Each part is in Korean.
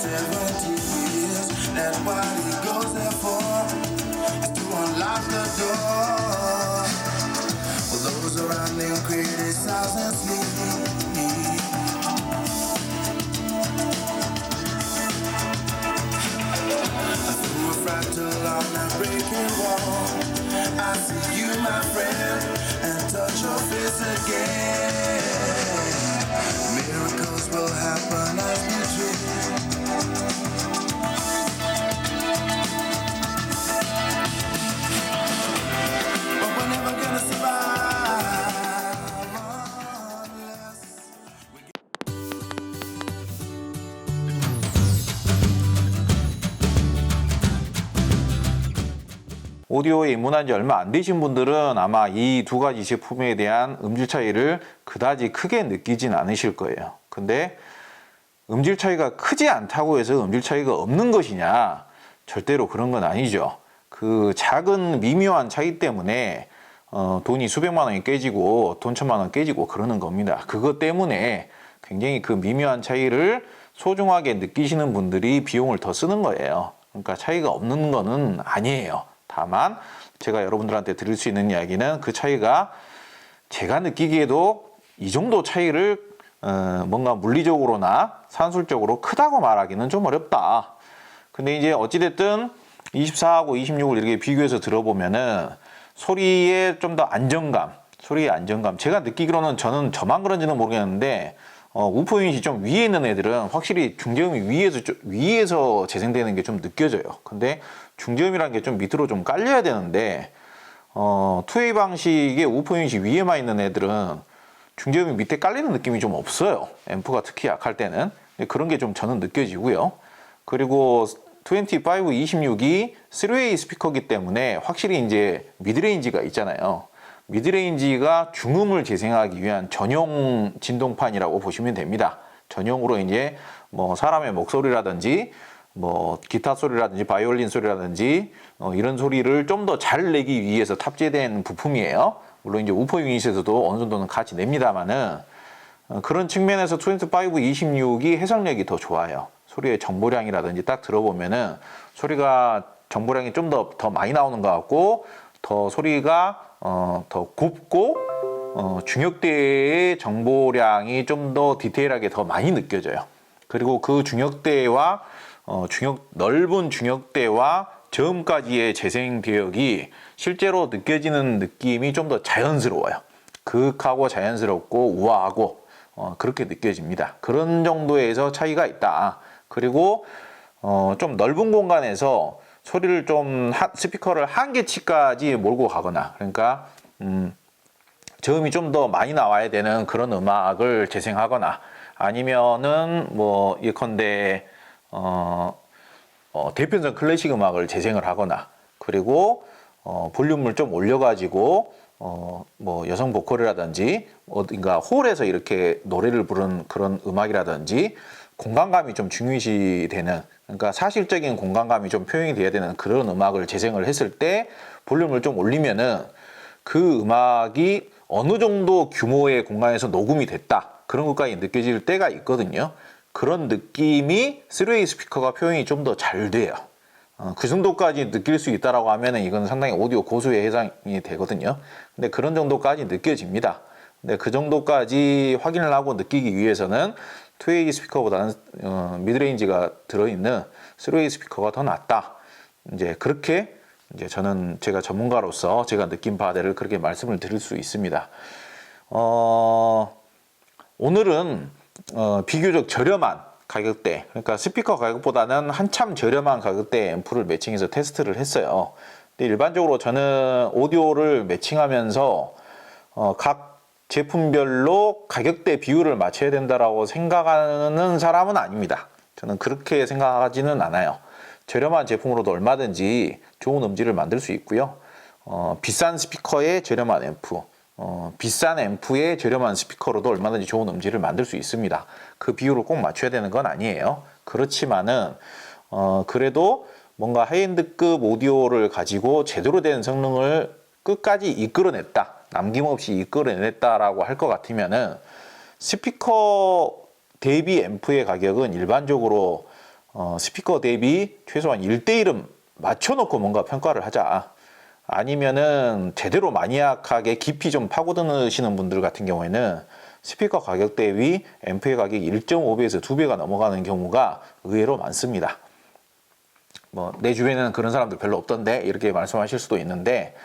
70 years. That's what he goes there for, is to unlock the door. Well, those around him criticize and sleep. Through a fractal on a breaking wall, I see you, my friend, and touch your face again. Miracles will happen as we dream. But we're never gonna survive unless 오디오에 입문한 지 얼마 안 되신 분들은 아마 이 두 가지 제품에 대한 음질 차이를 그다지 크게 느끼진 않으실 거예요. 근데 음질 차이가 크지 않다고 해서 음질 차이가 없는 것이냐? 절대로 그런 건 아니죠. 그 작은 미묘한 차이 때문에 돈이 수백만 원이 깨지고 돈 천만 원 깨지고 그러는 겁니다. 그것 때문에 굉장히 그 미묘한 차이를 소중하게 느끼시는 분들이 비용을 더 쓰는 거예요. 그러니까 차이가 없는 거는 아니에요. 다만 제가 여러분들한테 드릴 수 있는 이야기는 그 차이가 제가 느끼기에도 이 정도 차이를 뭔가 물리적으로나 산술적으로 크다고 말하기는 좀 어렵다. 근데 이제 어찌됐든 24하고 26을 이렇게 비교해서 들어보면은 소리의 좀 더 안정감, 소리의 안정감. 제가 느끼기로는 저만 그런지는 모르겠는데 우퍼 유닛이 좀 위에 있는 애들은 확실히 중저음이 위에서 재생되는 게 좀 느껴져요. 근데 중저음이라는 게 좀 밑으로 좀 깔려야 되는데 2A 방식의 우퍼 유닛이 위에만 있는 애들은 중저음이 밑에 깔리는 느낌이 좀 없어요. 앰프가 특히 약할 때는. 그런 게 좀 저는 느껴지고요. 그리고 25, 26이 3way 스피커이기 때문에 확실히 이제 미드레인지가 있잖아요. 미드레인지가 중음을 재생하기 위한 전용 진동판이라고 보시면 됩니다. 전용으로 이제 뭐 사람의 목소리라든지 뭐 기타 소리라든지 바이올린 소리라든지 이런 소리를 좀 더 잘 내기 위해서 탑재된 부품이에요. 물론 이제 우퍼 유닛에서도 어느 정도는 같이 냅니다만은 그런 측면에서 25, 26이 해석력이 더 좋아요. 소리의 정보량이라든지 딱 들어보면은 소리가 정보량이 좀 더 많이 나오는 것 같고 더 소리가 더 곱고 중역대의 정보량이 좀 더 디테일하게 더 많이 느껴져요. 그리고 그 중역대와 넓은 중역대와 저음까지의 재생 대역이 실제로 느껴지는 느낌이 좀 더 자연스러워요. 그윽하고 자연스럽고 우아하고 그렇게 느껴집니다. 그런 정도에서 차이가 있다. 그리고 좀 넓은 공간에서 소리를 좀 스피커를 한계치까지 몰고 가거나 그러니까 저음이 좀 더 많이 나와야 되는 그런 음악을 재생하거나 아니면은 뭐 예컨대 대편성 클래식 음악을 재생을 하거나 그리고 볼륨을 좀 올려가지고 뭐 여성 보컬이라든지 어딘가 홀에서 이렇게 노래를 부르는 그런 음악이라든지 공간감이 좀 중요시 되는 그러니까 사실적인 공간감이 좀 표현이 돼야 되는 그런 음악을 재생을 했을 때 볼륨을 좀 올리면은 그 음악이 어느 정도 규모의 공간에서 녹음이 됐다 그런 것까지 느껴질 때가 있거든요. 그런 느낌이 3way 스피커가 표현이 좀 더 잘 돼요. 그 정도까지 느낄 수 있다라고 하면은 이건 상당히 오디오 고수에 해당이 되거든요. 근데 그런 정도까지 느껴집니다. 근데 그 정도까지 확인을 하고 느끼기 위해서는 2way 스피커보다는 미드레인지가 들어있는 3way 스피커가 더 낫다. 이제 그렇게 이제 저는 제가 전문가로서 제가 느낀 바대를 그렇게 말씀을 드릴 수 있습니다. 오늘은 비교적 저렴한 가격대, 그러니까 스피커 가격보다는 한참 저렴한 가격대 앰프를 매칭해서 테스트를 했어요. 근데 일반적으로 저는 오디오를 매칭하면서 각 제품별로 가격대 비율을 맞춰야 된다라고 생각하는 사람은 아닙니다. 저는 그렇게 생각하지는 않아요. 저렴한 제품으로도 얼마든지 좋은 음질을 만들 수 있고요. 비싼 스피커의 저렴한 앰프, 비싼 앰프의 저렴한 스피커로도 얼마든지 좋은 음질을 만들 수 있습니다. 그 비율을 꼭 맞춰야 되는 건 아니에요. 그렇지만은 그래도 뭔가 하이엔드급 오디오를 가지고 제대로 된 성능을 끝까지 이끌어냈다, 남김없이 이끌어냈다라고 할 것 같으면은 스피커 대비 앰프의 가격은 일반적으로 스피커 대비 최소한 1대1은 맞춰놓고 뭔가 평가를 하자. 아니면은 제대로 마니악하게 깊이 좀 파고드시는 분들 같은 경우에는 스피커 가격 대비 앰프의 가격이 1.5배에서 2배가 넘어가는 경우가 의외로 많습니다. 뭐 내 주변에는 그런 사람들 별로 없던데 이렇게 말씀하실 수도 있는데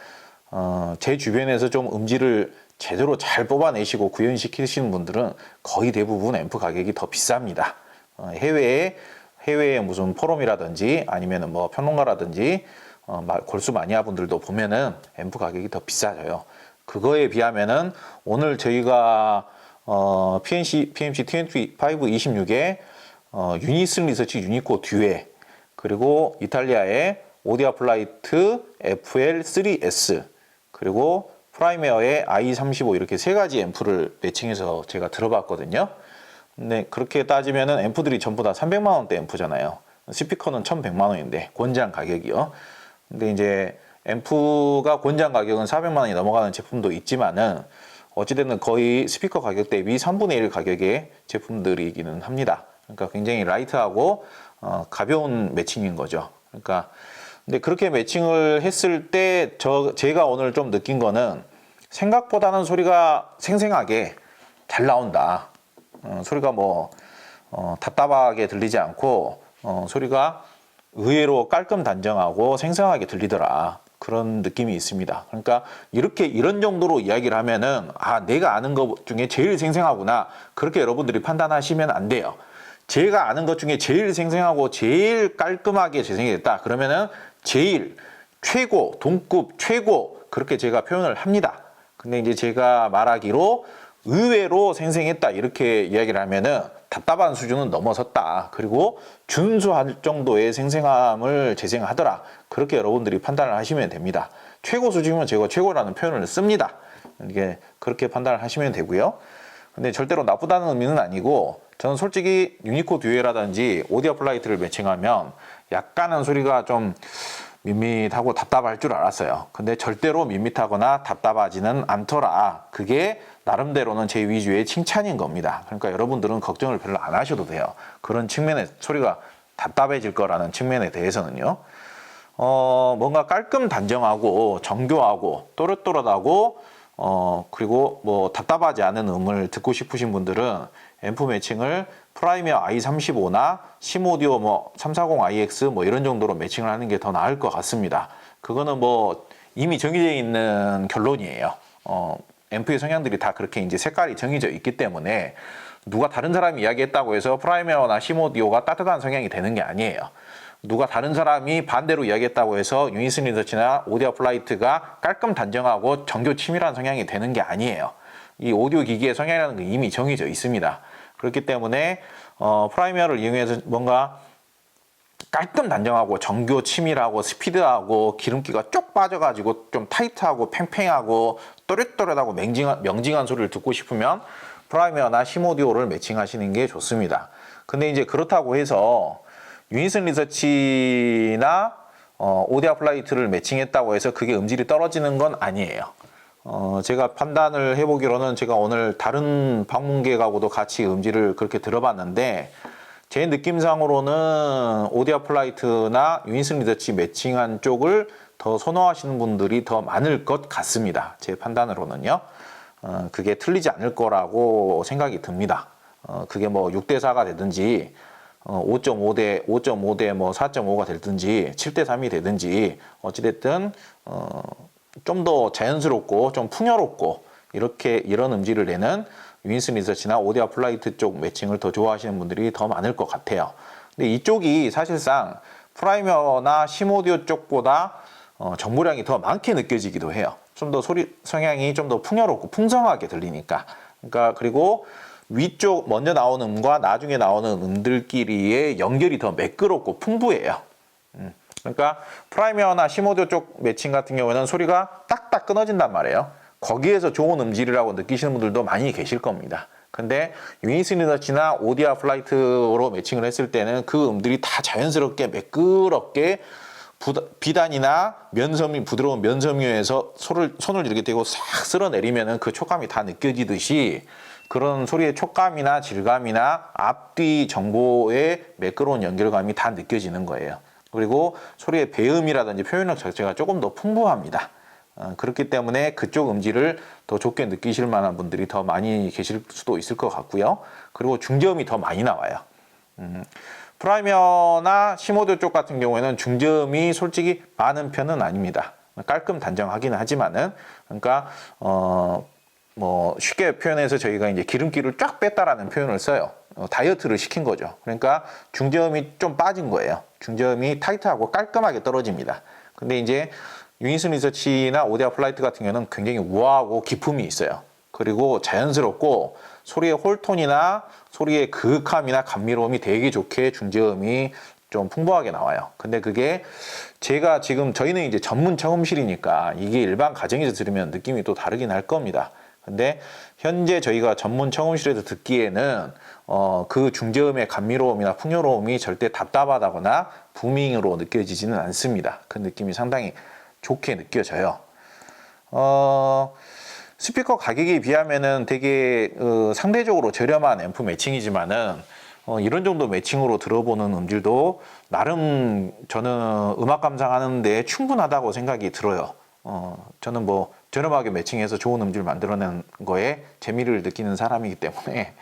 제 주변에서 좀 음질을 제대로 잘 뽑아내시고 구현시키시는 분들은 거의 대부분 앰프 가격이 더 비쌉니다. 해외에 무슨 포럼이라든지 아니면은 뭐 평론가라든지 골수 마니아 분들도 보면은 앰프 가격이 더 비싸져요. 그거에 비하면은 오늘 저희가 PMC TN526에 유니슨 리서치 유니코 듀에 그리고 이탈리아의 오디아플라이트 FL3S 그리고 프라이메어의 i35 이렇게 세 가지 앰프를 매칭해서 제가 들어봤거든요. 근데 그렇게 따지면은 앰프들이 전부 다 300만 원대 앰프잖아요. 스피커는 1,100만 원인데 권장 가격이요. 근데 이제 앰프가 권장 가격은 400만 원이 넘어가는 제품도 있지만은 어찌됐든 거의 스피커 가격 대비 3분의 1 가격의 제품들이기는 합니다. 그러니까 굉장히 라이트하고 가벼운 매칭인 거죠. 그러니까 근데 그렇게 매칭을 했을 때 제가 오늘 좀 느낀 거는 생각보다는 소리가 생생하게 잘 나온다. 소리가 뭐 답답하게 들리지 않고 소리가 의외로 깔끔 단정하고 생생하게 들리더라. 그런 느낌이 있습니다. 그러니까 이런 정도로 이야기를 하면은 내가 아는 것 중에 제일 생생하구나. 그렇게 여러분들이 판단하시면 안 돼요. 제가 아는 것 중에 제일 생생하고 제일 깔끔하게 재생이 됐다. 그러면은 제일, 최고, 동급, 최고 그렇게 제가 표현을 합니다. 근데 이제 제가 말하기로 의외로 생생했다 이렇게 이야기를 하면은 답답한 수준은 넘어섰다. 그리고 준수할 정도의 생생함을 재생하더라. 그렇게 여러분들이 판단을 하시면 됩니다. 최고 수준이면 제가 최고라는 표현을 씁니다. 이게 그렇게 판단을 하시면 되고요. 근데 절대로 나쁘다는 의미는 아니고 저는 솔직히 유니코 듀에라든지 오디아플라이트를 매칭하면 약간은 소리가 좀 밋밋하고 답답할 줄 알았어요. 근데 절대로 밋밋하거나 답답하지는 않더라. 그게 나름대로는 제 위주의 칭찬인 겁니다. 그러니까 여러분들은 걱정을 별로 안 하셔도 돼요. 그런 측면에 소리가 답답해질 거라는 측면에 대해서는요. 뭔가 깔끔 단정하고 정교하고 또렷또렷하고 그리고 뭐 답답하지 않은 음을 듣고 싶으신 분들은 앰프 매칭을 프라이미어 i35나 심오디오 뭐 340iX 뭐 이런 정도로 매칭을 하는 게 더 나을 것 같습니다. 그거는 뭐 이미 정해져 있는 결론이에요. 앰프의 성향들이 다 그렇게 이제 색깔이 정해져 있기 때문에 누가 다른 사람이 이야기했다고 해서 프라이미어나 심오디오가 따뜻한 성향이 되는 게 아니에요. 누가 다른 사람이 반대로 이야기했다고 해서 유니슨 리서치나 오디아플라이트가 깔끔 단정하고 정교 치밀한 성향이 되는 게 아니에요. 이 오디오 기기의 성향이라는 게 이미 정해져 있습니다. 그렇기 때문에 프라이미어를 이용해서 뭔가 깔끔 단정하고 정교 치밀하고 스피드하고 기름기가 쪽 빠져가지고 좀 타이트하고 팽팽하고 또렷또렷하고 명징한 소리를 듣고 싶으면 프라이미어나 심오디오를 매칭하시는 게 좋습니다. 근데 이제 그렇다고 해서 유니슨 리서치나 오디아플라이트를 매칭했다고 해서 그게 음질이 떨어지는 건 아니에요. 제가 판단을 해보기로는 제가 오늘 다른 방문객하고도 같이 음질을 그렇게 들어봤는데 제 느낌상으로는 오디아플라이트나 유니슨 리서치 매칭한 쪽을 더 선호하시는 분들이 더 많을 것 같습니다. 제 판단으로는요. 그게 틀리지 않을 거라고 생각이 듭니다. 그게 뭐 6대4가 되든지 5.5대 뭐 4.5가 되든지 7대3이 되든지 어찌됐든 좀 더 자연스럽고 좀 풍요롭고 이런 음질을 내는 유니슨 리서치나 오디아플라이트 쪽 매칭을 더 좋아하시는 분들이 더 많을 것 같아요. 근데 이쪽이 사실상 프라이머나 심오디오 쪽보다 정보량이 더 많게 느껴지기도 해요. 좀 더 소리 성향이 좀 더 풍요롭고 풍성하게 들리니까. 그러니까 그리고 위쪽 먼저 나오는 음과 나중에 나오는 음들끼리의 연결이 더 매끄럽고 풍부해요. 그러니까 프라이머나 심오디오 쪽 매칭 같은 경우에는 소리가 딱딱 끊어진단 말이에요. 거기에서 좋은 음질이라고 느끼시는 분들도 많이 계실 겁니다. 근데 유니슨 리서치나 오디아플라이트로 매칭을 했을 때는 그 음들이 다 자연스럽게 매끄럽게 비단이나 부드러운 면섬유에서 손을 이렇게 대고 싹 쓸어내리면은 그 촉감이 다 느껴지듯이 그런 소리의 촉감이나 질감이나 앞뒤 정보의 매끄러운 연결감이 다 느껴지는 거예요. 그리고 소리의 배음이라든지 표현력 자체가 조금 더 풍부합니다. 그렇기 때문에 그쪽 음질을 더 좋게 느끼실 만한 분들이 더 많이 계실 수도 있을 것 같고요. 그리고 중저음이 더 많이 나와요. 프라이머나 시모드 쪽 같은 경우에는 중저음이 솔직히 많은 편은 아닙니다. 깔끔 단정하기는 하지만은, 그러니까 뭐 쉽게 표현해서 저희가 이제 기름기를 쫙 뺐다라는 표현을 써요. 다이어트를 시킨 거죠. 그러니까 중저음이 좀 빠진 거예요. 중저음이 타이트하고 깔끔하게 떨어집니다. 근데 이제 유니슨 리서치나 오디오 플라이트 같은 경우는 굉장히 우아하고 기품이 있어요. 그리고 자연스럽고 소리의 홀톤이나 소리의 그윽함이나 감미로움이 되게 좋게 중저음이 좀 풍부하게 나와요. 근데 그게 제가 지금 저희는 이제 전문 청음실이니까 이게 일반 가정에서 들으면 느낌이 또 다르긴 할 겁니다. 근데 현재 저희가 전문 청음실에서 듣기에는 그 중저음의 감미로움이나 풍요로움이 절대 답답하다거나 부밍으로 느껴지지는 않습니다. 그 느낌이 상당히 좋게 느껴져요. 스피커 가격에 비하면은 되게 상대적으로 저렴한 앰프 매칭이지만은 이런 정도 매칭으로 들어보는 음질도 나름 저는 음악 감상하는데 충분하다고 생각이 들어요. 저는 뭐 저렴하게 매칭해서 좋은 음질 만들어낸 거에 재미를 느끼는 사람이기 때문에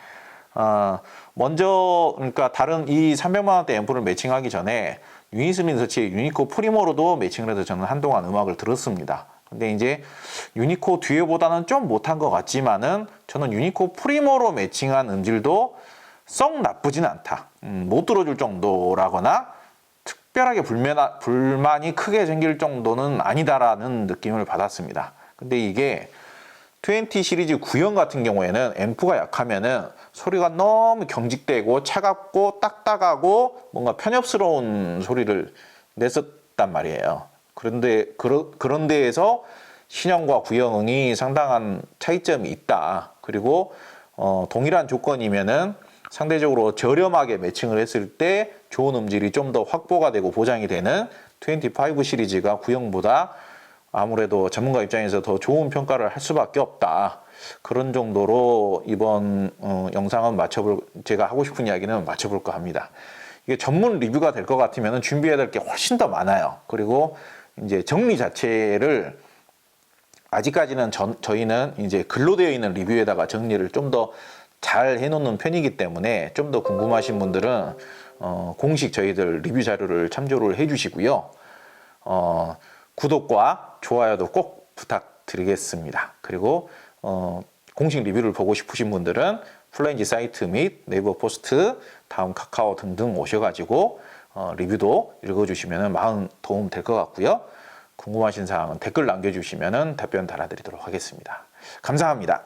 먼저 그러니까 다른 이 300만 원대 앰프를 매칭하기 전에 유니슨 리서치의 유니코 프리모로도 매칭을 해서 저는 한동안 음악을 들었습니다. 근데 이제 유니코 듀오보다는 좀 못한 것 같지만은 저는 유니코 프리모로 매칭한 음질도 썩 나쁘진 않다. 못 들어줄 정도라거나 특별하게 불만이 크게 생길 정도는 아니다라는 느낌을 받았습니다. 근데 이게 20 시리즈 9형 같은 경우에는 앰프가 약하면은 소리가 너무 경직되고 차갑고 딱딱하고 뭔가 편협스러운 소리를 냈었단 말이에요. 그런데 그런 데에서 신형과 구형이 상당한 차이점이 있다. 그리고 동일한 조건이면은 상대적으로 저렴하게 매칭을 했을 때 좋은 음질이 좀 더 확보가 되고 보장이 되는 25 시리즈가 구형보다 아무래도 전문가 입장에서 더 좋은 평가를 할 수밖에 없다. 그런 정도로 이번 영상은 제가 하고 싶은 이야기는 마쳐볼까 합니다. 이게 전문 리뷰가 될 것 같으면 준비해야 될 게 훨씬 더 많아요. 그리고 이제 정리 자체를 아직까지는 저희는 이제 글로 되어 있는 리뷰에다가 정리를 좀 더 잘 해놓는 편이기 때문에 좀 더 궁금하신 분들은 공식 저희들 리뷰 자료를 참조를 해주시고요. 구독과 좋아요도 꼭 부탁드리겠습니다. 그리고 공식 리뷰를 보고 싶으신 분들은 플레인지 사이트 및 네이버 포스트, 다음 카카오 등등 오셔가지고 리뷰도 읽어주시면 마음 도움 될 것 같고요. 궁금하신 사항은 댓글 남겨주시면 답변 달아드리도록 하겠습니다. 감사합니다.